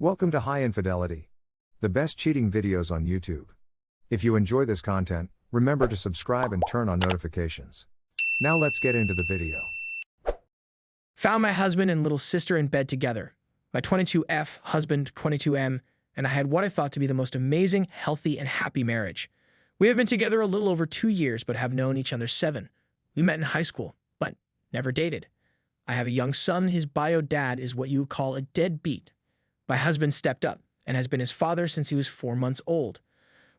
Welcome to High Infidelity, the best cheating videos on YouTube. If you enjoy this content, remember to subscribe and turn on notifications. Now let's get into the video. Found my husband and little sister in bed together. My 22F, husband 22M, and I had what I thought to be the most amazing, healthy, and happy marriage. We have been together a little over 2 years, but have known each other 7. We met in high school, but never dated. I have a young son. His bio dad is what you would call a deadbeat. My husband stepped up and has been his father since he was 4 months old.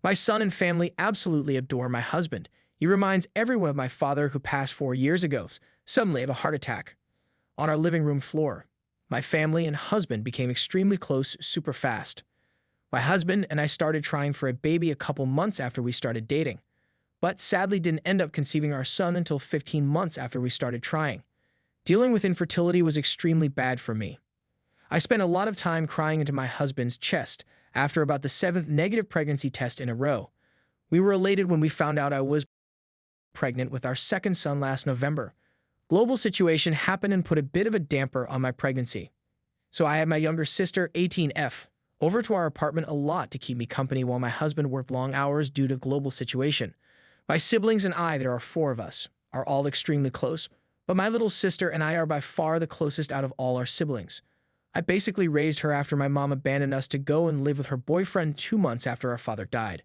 My son and family absolutely adore my husband. He reminds everyone of my father who passed 4 years ago, suddenly of a heart attack. On our living room floor, my family and husband became extremely close super fast. My husband and I started trying for a baby a couple months after we started dating, but sadly didn't end up conceiving our son until 15 months after we started trying. Dealing with infertility was extremely bad for me. I spent a lot of time crying into my husband's chest after about the 7th negative pregnancy test in a row. We were elated when we found out I was pregnant with our second son last November. Global situation happened and put a bit of a damper on my pregnancy. So I had my younger sister, 18F, over to our apartment a lot to keep me company while my husband worked long hours due to global situation. My siblings and I, there are 4 of us, are all extremely close, but my little sister and I are by far the closest out of all our siblings. I basically raised her after my mom abandoned us to go and live with her boyfriend 2 months after our father died.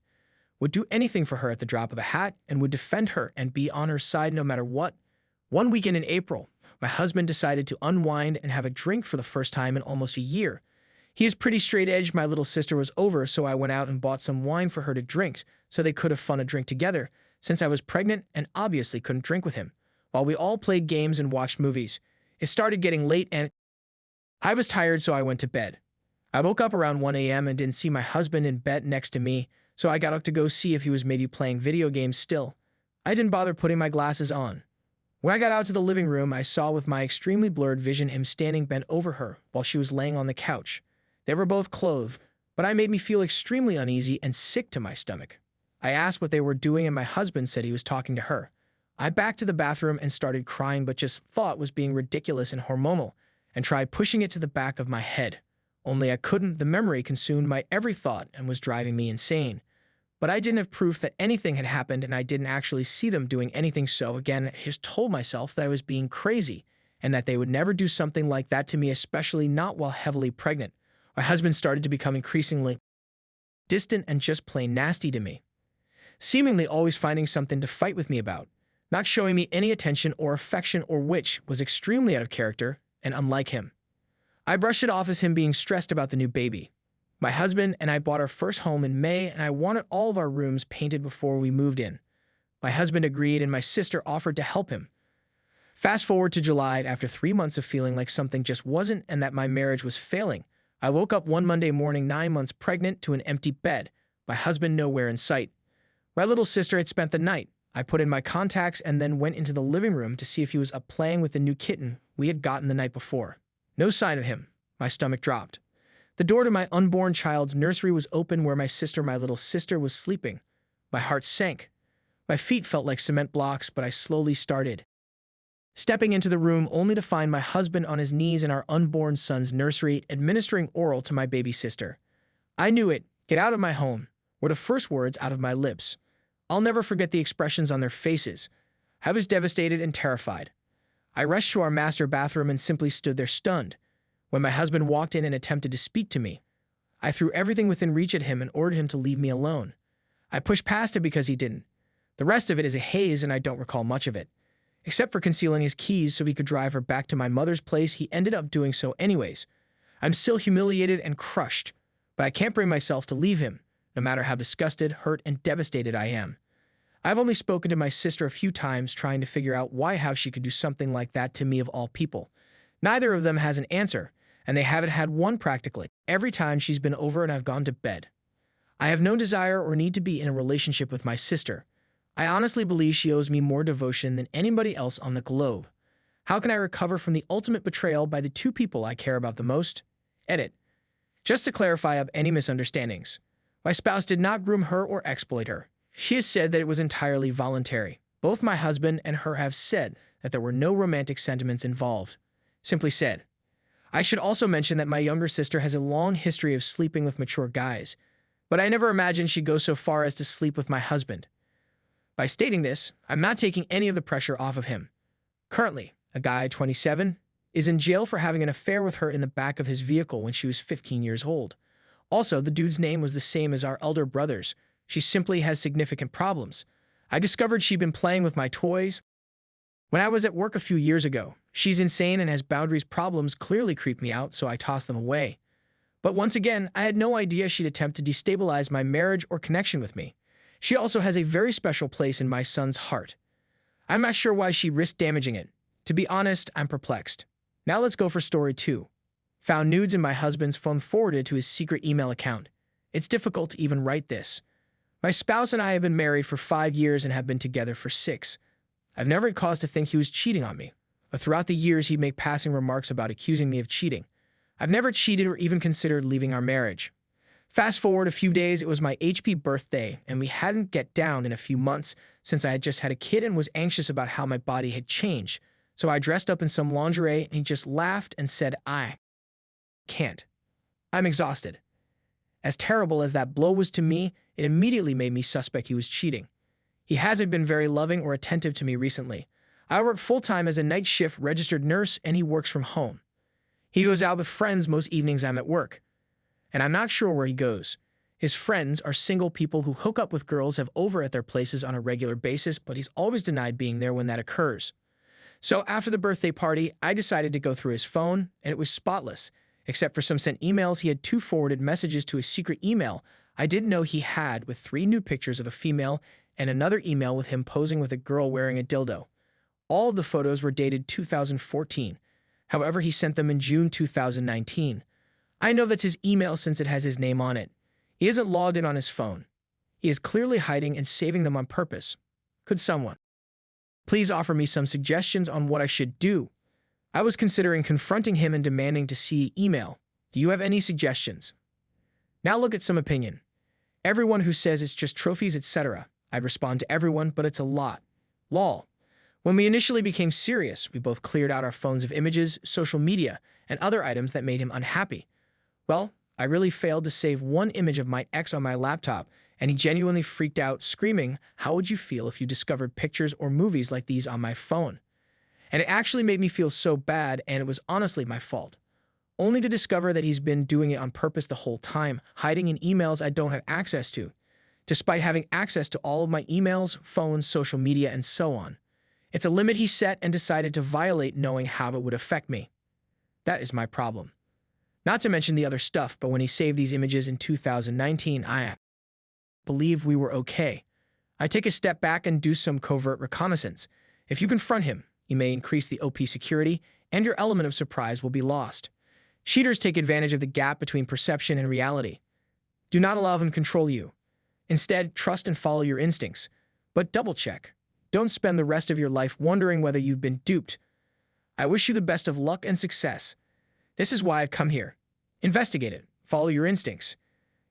Would do anything for her at the drop of a hat and would defend her and be on her side no matter what. One weekend in April, my husband decided to unwind and have a drink for the first time in almost a year. He is pretty straight edge. My little sister was over, so I went out and bought some wine for her to drink so they could have fun a drink together since I was pregnant and obviously couldn't drink with him, while we all played games and watched movies. It started getting late and I was tired, so I went to bed. I woke up around 1 a.m. and didn't see my husband in bed next to me, so I got up to go see if he was maybe playing video games still. I didn't bother putting my glasses on. When I got out to the living room, I saw with my extremely blurred vision him standing bent over her while she was laying on the couch. They were both clothed, but I made me feel extremely uneasy and sick to my stomach. I asked what they were doing and my husband said he was talking to her. I backed to the bathroom and started crying, but just thought was being ridiculous and hormonal, and tried pushing it to the back of my head. Only I couldn't. The memory consumed my every thought and was driving me insane. But I didn't have proof that anything had happened and I didn't actually see them doing anything, so again, I just told myself that I was being crazy and that they would never do something like that to me, especially not while heavily pregnant. My husband started to become increasingly distant and just plain nasty to me, seemingly always finding something to fight with me about, not showing me any attention or affection, or which was extremely out of character and unlike him. I brushed it off as him being stressed about the new baby. My husband and I bought our first home in May, and I wanted all of our rooms painted before we moved in. My husband agreed, and my sister offered to help him. Fast forward to July, after 3 months of feeling like something just wasn't and that my marriage was failing. I woke up one Monday morning 9 months pregnant to an empty bed, my husband nowhere in sight. My little sister had spent the night. I put in my contacts and then went into the living room to see if he was up playing with the new kitten we had gotten the night before. No sign of him. My stomach dropped. The door to my unborn child's nursery was open where my little sister, was sleeping. My heart sank. My feet felt like cement blocks, but I slowly started stepping into the room only to find my husband on his knees in our unborn son's nursery administering oral to my baby sister. I knew it. "Get out of my home," were the first words out of my lips. I'll never forget the expressions on their faces. I was devastated and terrified. I rushed to our master bathroom and simply stood there stunned. When my husband walked in and attempted to speak to me, I threw everything within reach at him and ordered him to leave me alone. I pushed past it because he didn't. The rest of it is a haze and I don't recall much of it. Except for concealing his keys so he could drive her back to my mother's place, he ended up doing so anyways. I'm still humiliated and crushed, but I can't bring myself to leave him, no matter how disgusted, hurt, and devastated I am. I've only spoken to my sister a few times trying to figure out how she could do something like that to me of all people. Neither of them has an answer, and they haven't had one practically every time she's been over and I've gone to bed. I have no desire or need to be in a relationship with my sister. I honestly believe she owes me more devotion than anybody else on the globe. How can I recover from the ultimate betrayal by the 2 people I care about the most? Edit. Just to clarify of any misunderstandings, my spouse did not groom her or exploit her. She has said that it was entirely voluntary. Both my husband and her have said that there were no romantic sentiments involved. Simply said, I should also mention that my younger sister has a long history of sleeping with mature guys, but I never imagined she'd go so far as to sleep with my husband. By stating this, I'm not taking any of the pressure off of him. Currently, a guy, 27, is in jail for having an affair with her in the back of his vehicle when she was 15 years old. Also, the dude's name was the same as our elder brother's. She simply has significant problems. I discovered she'd been playing with my toys when I was at work a few years ago. She's insane and has boundaries. Problems clearly creep me out, so I toss them away. But once again, I had no idea she'd attempt to destabilize my marriage or connection with me. She also has a very special place in my son's heart. I'm not sure why she risked damaging it. To be honest, I'm perplexed. Now let's go for story 2. Found nudes in my husband's phone forwarded to his secret email account. It's difficult to even write this. My spouse and I have been married for 5 years and have been together for 6. I've never had cause to think he was cheating on me, but throughout the years he'd make passing remarks about accusing me of cheating. I've never cheated or even considered leaving our marriage. Fast forward a few days, it was my HP birthday, and we hadn't get down in a few months since I had just had a kid and was anxious about how my body had changed. So I dressed up in some lingerie and he just laughed and said, "I can't. I'm exhausted." As terrible as that blow was to me, it immediately made me suspect he was cheating. He hasn't been very loving or attentive to me recently. I work full-time as a night shift registered nurse and he works from home. He goes out with friends most evenings I'm at work, and I'm not sure where he goes. His friends are single people who hook up with girls have over at their places on a regular basis, but he's always denied being there when that occurs. So after the birthday party, I decided to go through his phone, and it was spotless. Except for some sent emails, he had 2 forwarded messages to a secret email I didn't know he had with 3 nude pictures of a female and another email with him posing with a girl wearing a dildo. All of the photos were dated 2014. However, he sent them in June 2019. I know that's his email since it has his name on it. He isn't logged in on his phone. He is clearly hiding and saving them on purpose. Could someone please offer me some suggestions on what I should do? I was considering confronting him and demanding to see email. Do you have any suggestions? Now look at some opinion. Everyone who says it's just trophies, etc. I'd respond to everyone, but it's a lot. Lol. When we initially became serious, we both cleared out our phones of images, social media, and other items that made him unhappy. Well, I really failed to save one image of my ex on my laptop, and he genuinely freaked out, screaming, "How would you feel if you discovered pictures or movies like these on my phone?" And it actually made me feel so bad, and it was honestly my fault. Only to discover that he's been doing it on purpose the whole time, hiding in emails I don't have access to, despite having access to all of my emails, phones, social media, and so on. It's a limit he set and decided to violate knowing how it would affect me. That is my problem. Not to mention the other stuff, but when he saved these images in 2019, I believe we were okay. I take a step back and do some covert reconnaissance. If you confront him, you may increase the OP security, and your element of surprise will be lost. Cheaters take advantage of the gap between perception and reality. Do not allow them to control you. Instead, trust and follow your instincts. But double-check. Don't spend the rest of your life wondering whether you've been duped. I wish you the best of luck and success. This is why I've come here. Investigate it. Follow your instincts.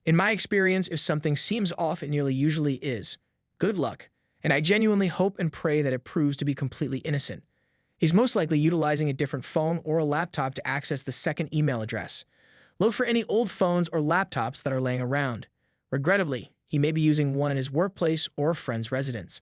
In my experience, if something seems off, it nearly usually is. Good luck, and I genuinely hope and pray that it proves to be completely innocent. He's most likely utilizing a different phone or a laptop to access the second email address. Look for any old phones or laptops that are laying around. Regrettably, he may be using one in his workplace or a friend's residence.